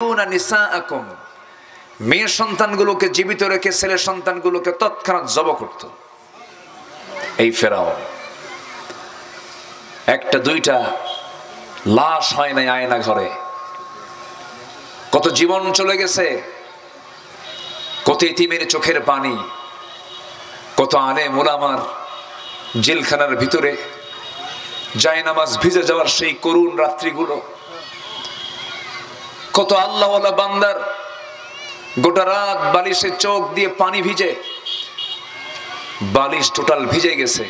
নিসাআকুম, মেয়ে সন্তানগুলোকে জীবিত রেখে ছেলে সন্তানগুলোকে তৎক্ষণাৎ জব করত। এই ফেরাউন একটা দুইটা লাশ হয় নাই আয়না ঘরে, কত জীবন চলে গেছে, কত ইতিমের চোখের পানি, কত আলেম ওলামার জেলখানার ভিতরে জায়নামাজ ভিজে যাওয়ার সেই করুণ রাত্রিগুলো, কত আল্লাহওয়ালা বান্দার গোটা রাত বালিশে চোখ দিয়ে পানি ভিজে, বালিশ টোটাল ভিজে গেছে।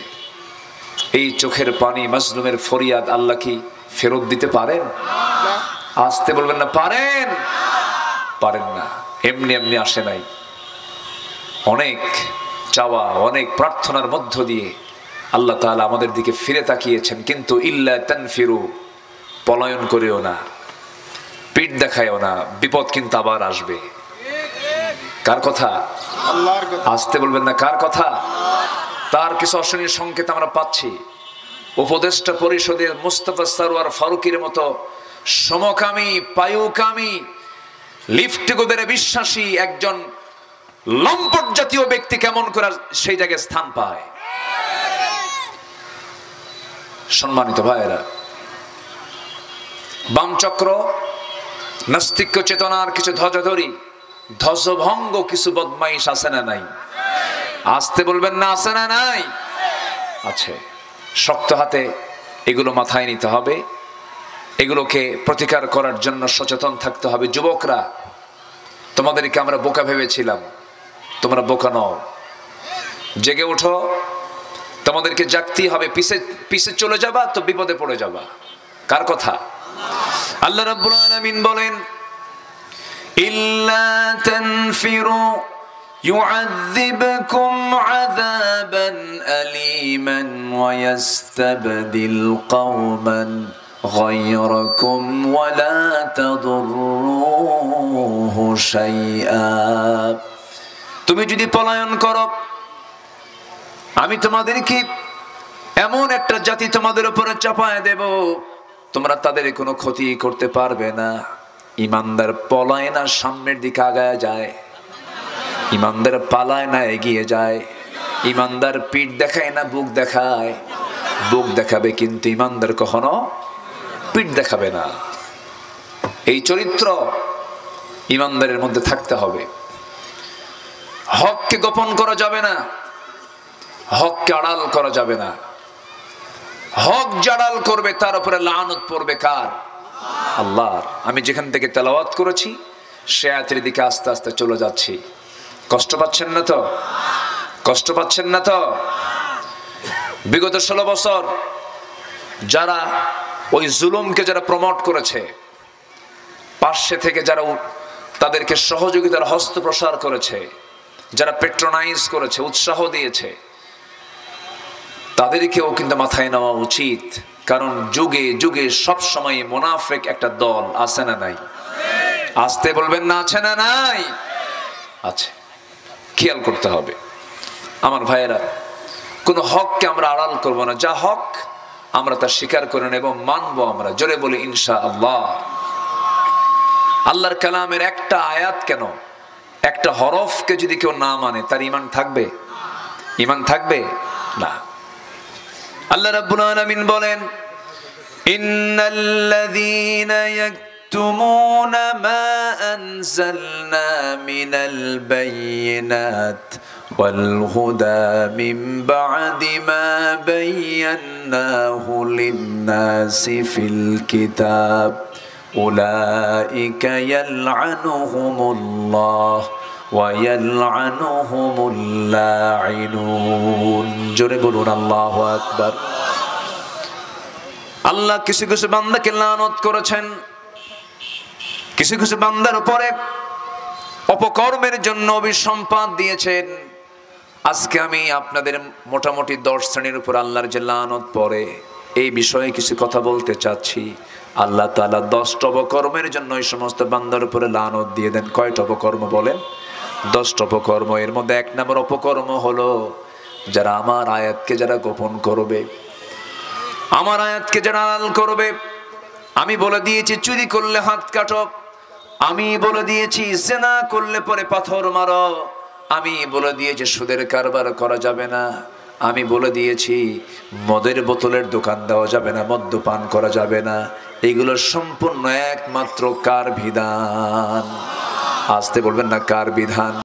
এই চোখের পানি, মাজলুমের ফরিয়াদ আল্লাহ কি ফেরত দিতে পারেন? আসতে বলবেন না পারেন? পারেন না, এমনি এমনি আসে নাই। অনেক চাওয়া, অনেক প্রার্থনার মধ্য দিয়ে আল্লাহ তাআলা আমাদের দিকে ফিরে তাকিয়েছেন। কিন্তু ইল্লা তানফিরু, পলায়ন করেও না, পিঠ দেখায়ও না, বিপদ কিন্তু আবার আসবে। কার কথা? আল্লাহর কথা। আসতে বলবেন না কার কথা? তার কিছু অশনীয় সংকেত আমরা পাচ্ছি। উপদেষ্টা পরিষদের মুস্তাফা সরওয়ার ফারুকের মতো সমকামী, পায়ুকামী, লিফটিকোদের বিশ্বাসী একজন লম্পট জাতীয় ব্যক্তি কেমন করে সেই জায়গায় স্থান পায়? সম্মানিত ভাইয়েরা, বামচক্র, নাস্তিক্য চেতনার কিছু ধ্বজাধরী, ধ্বজভঙ্গ কিছু বদমাইশ আছে না নাই? আসতে বলবেন না আছে না নাই? আছে। শক্ত হাতে এগুলো মাথায় নিতে হবে, এগুলোকে প্রতিকার করার জন্য সচেতন থাকতে হবে। যুবকরা, তোমাদেরকে আমরা বোকা ভেবেছিলাম, তোমরা বোকা নও, জেগে ওঠো। তোমাদেরকে জাগতেই হবে। পিছে চলে যাবা তো বিপদে পড়ে যাবা। কার কথা? আল্লাহ রাব্বুল আলামিন বলেন, ইল্লা তানফিরু يعذبكم عذابا أليما ويستبدل قوما غيركم ولا تضروه شيئا। তুমি যদি পলায়ন করো, আমি তোমাদেরকে এমন একটা জাতি তোমাদের উপরে চাপায় দেব, তোমরা তাদের কোনো ক্ষতি করতে পারবে না। ইমানদার পলায় না, সামনের দিকে আগায় যায়। ইমানদার পালায় না, এগিয়ে যায়। ইমানদার পিঠ দেখায় না, বুক দেখায়। বুক দেখাবে কিন্তু ইমানদার কখনো পিঠ দেখাবে না। এই চরিত্র ইমানদারের মধ্যে থাকতে হবে। হককে গোপন করা যাবে না, হককে আড়াল করা যাবে না। হক জাড়াল করবে তার উপরে লানত পড়বে কার? আল্লাহর। আমি যেখান থেকে তেলাওয়াত করেছি সে আয়াতের দিকে আস্তে আস্তে চলে যাচ্ছি। কষ্ট পাচ্ছেন না তো? কষ্ট পাচ্ছেন না তো? বিগত 16 বছর যারা ওই জুলুমকে যারা প্রমোট করেছে, পাশে থেকে যারা তাদেরকে সহযোগিতার হস্ত প্রসার করেছে, যারা পেট্রোনাইজ করেছে, উৎসাহ দিয়েছে, তাদেরকেও কিন্তু মাথায় নেওয়া উচিত। কারণ যুগে যুগে সব সময় মুনাফিক একটা দল আছে না নাই? আসতে বলবেন না আছে না নাই? আছে। খেয়াল করতে হবে আমার ভাইয়েরা। কোনো হককে আমরা আড়াল করব না। যা হক আমরা তা স্বীকার করে নেব, মানবো আমরা। জোরে বলি ইনশাআল্লাহ। আল্লাহর কালামের একটা আয়াত কেন, একটা হরফকে যদি কেউ না মানে তার ঈমান থাকবে? ঈমান থাকবে না। আল্লাহ রাব্বুল আলামিন বলেন, ইন্নাল্লাযীনা ইয়াকতুমুনা মা আনজালনা মিনাল বায়িনাত ওয়াল হুদা মিন বা'দি মা বায়্যানাহু লিন-নাসি ফিল কিতাব উলাইকা ইয়ালআনুহুমুল্লাহ ওয়া ইয়ালআনুহুমুল লাঈনুন। জোরে বলুন আল্লাহু আকবার। আল্লাহ কিছু কিছু বান্দাকে লানত করেছেন, কিছু কিছু বান্দার উপরে অপকর্মের জন্য অভিসম্পাত দিয়েছেন। আজকে আমি আপনাদের মোটামুটি 10 শ্রেণীর উপর আল্লাহর যে লানত পড়ে এই বিষয়ে কিছু কথা বলতে চাচ্ছি। আল্লাহ তাআলা 10টা অপকর্মের জন্য এই সমস্ত বান্দার উপরে লানত দিয়ে দেন। কয়টা অপকর্ম বলেন? 10টা অপকর্ম। এর মধ্যে 1 নম্বর অপকর্ম হলো যারা আমার আয়াতকে যারা গোপন করবে, আমার আয়াতকে যারা আড়াল করবে। আমি বলে দিয়েছি, চুরি করলে হাত কাটো, আমি বলে দিয়েছি জিনা করলে পরে পাথর মারো, আমি বলে দিয়েছি সুদের কারবার করা যাবে না, আমি বলে দিয়েছি মদের বোতলের দোকান দেওয়া যাবে না, মদ্যপান করা যাবে না। এগুলো সম্পূর্ণ একমাত্র কার বিধান? আসতে বলবেন না, কার বিধান?